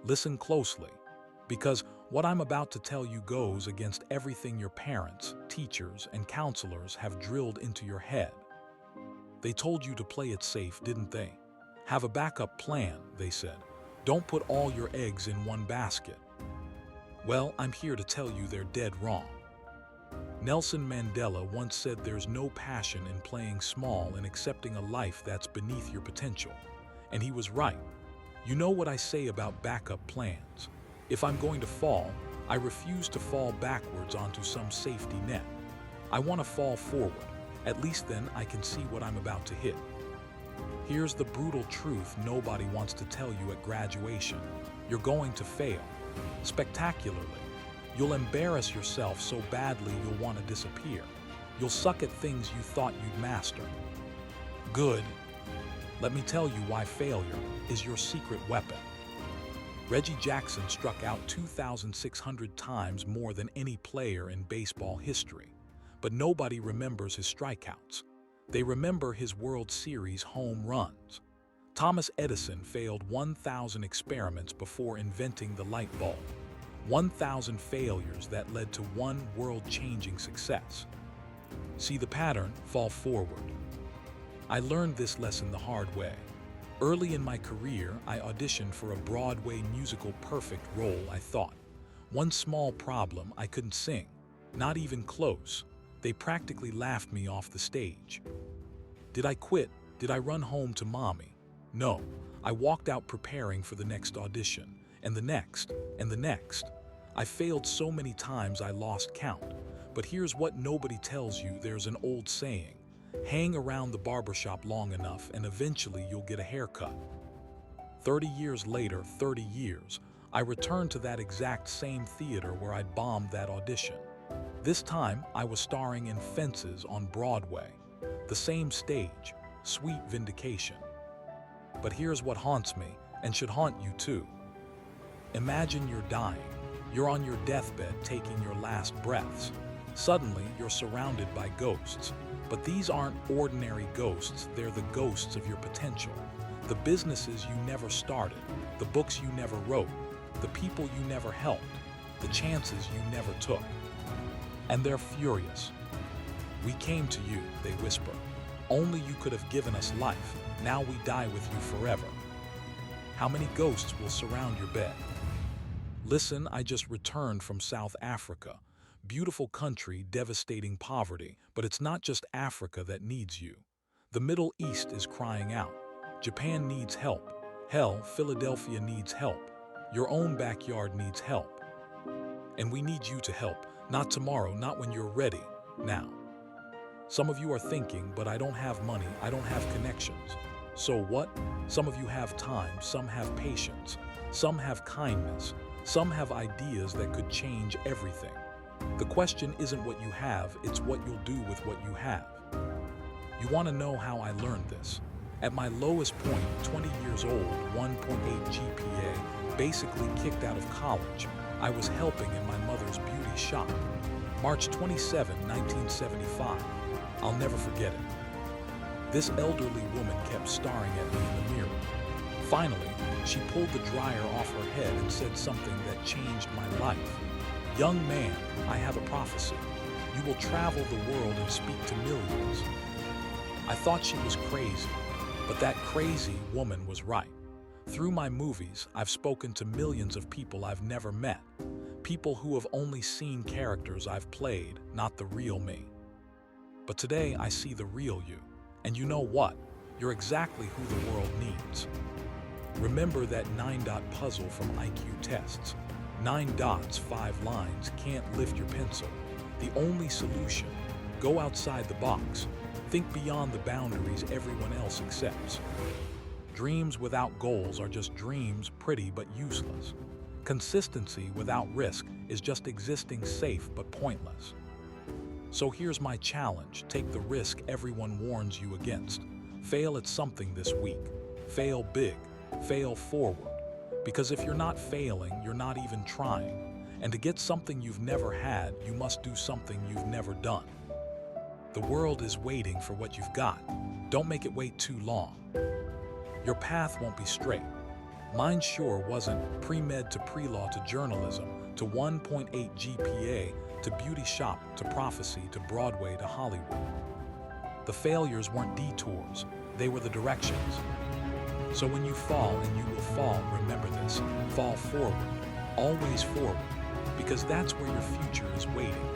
Listen closely, because what I'm about to tell you goes against everything your parents, teachers, and counselors have drilled into your head. They told you to play it safe, didn't they? Have a backup plan, they said. Don't put all your eggs in one basket. Well, I'm here to tell you they're dead wrong. Nelson Mandela once said there's no passion in playing small and accepting a life that's beneath your potential. And he was right. You know what I say about backup plans. If I'm going to fall, I refuse to fall backwards onto some safety net. I want to fall forward. At least then I can see what I'm about to hit. Here's the brutal truth nobody wants to tell you at graduation. You're going to fail. Spectacularly. You'll embarrass yourself so badly you'll want to disappear. You'll suck at things you thought you'd master. Good. Let me tell you why failure is your secret weapon. Reggie Jackson struck out 2,600 times more than any player in baseball history, but nobody remembers his strikeouts. They remember his World Series home runs. Thomas Edison failed 1,000 experiments before inventing the light bulb. 1,000 failures that led to one world-changing success. See the pattern? Fall forward. I learned this lesson the hard way. Early in my career, I auditioned for a Broadway musical perfect role, I thought. One small problem, I couldn't sing. Not even close. They practically laughed me off the stage. Did I quit? Did I run home to mommy? No. I walked out preparing for the next audition, and the next, and the next. I failed so many times I lost count. But here's what nobody tells you. There's an old saying. Hang around the barbershop long enough and eventually you'll get a haircut. 30 years later, 30 years, I returned to that exact same theater where I'd bombed that audition. This time, I was starring in Fences on Broadway. The same stage, sweet vindication. But here's what haunts me, and should haunt you too. Imagine you're dying. You're on your deathbed taking your last breaths. Suddenly, you're surrounded by ghosts. But these aren't ordinary ghosts, they're the ghosts of your potential. The businesses you never started, the books you never wrote, the people you never helped, the chances you never took. And they're furious. We came to you, they whisper. Only you could have given us life. Now we die with you forever. How many ghosts will surround your bed? Listen, I just returned from South Africa. Beautiful country, devastating poverty, but it's not just Africa that needs you. The Middle East is crying out. Japan needs help. Hell, Philadelphia needs help. Your own backyard needs help. And we need you to help. Not tomorrow, not when you're ready. Now. Some of you are thinking, but I don't have money, I don't have connections. So what? Some of you have time, some have patience, some have kindness, some have ideas that could change everything. The question isn't what you have, it's what you'll do with what you have. You want to know how I learned this? At my lowest point, 20 years old, 1.8 GPA, basically kicked out of college, I was helping in my mother's beauty shop. March 27, 1975. I'll never forget it. This elderly woman kept staring at me in the mirror. Finally, she pulled the dryer off her head and said something that changed my life. Young man, I have a prophecy. You will travel the world and speak to millions. I thought she was crazy, but that crazy woman was right. Through my movies, I've spoken to millions of people I've never met. People who have only seen characters I've played, not the real me. But today I see the real you. And you know what? You're exactly who the world needs. Remember that 9-dot puzzle from IQ tests. 9 dots, 5 lines can't lift your pencil. The only solution, go outside the box. Think beyond the boundaries everyone else accepts. Dreams without goals are just dreams, pretty but useless. Consistency without risk is just existing safe but pointless. So here's my challenge, take the risk everyone warns you against. Fail at something this week. Fail big. Fail forward. Because if you're not failing, you're not even trying. And to get something you've never had, you must do something you've never done. The world is waiting for what you've got. Don't make it wait too long. Your path won't be straight. Mine sure wasn't pre-med to pre-law to journalism to 1.8 GPA to beauty shop to prophecy to Broadway to Hollywood. The failures weren't detours, they were the directions. So when you fall, and you will fall, remember this, fall forward, always forward, because that's where your future is waiting.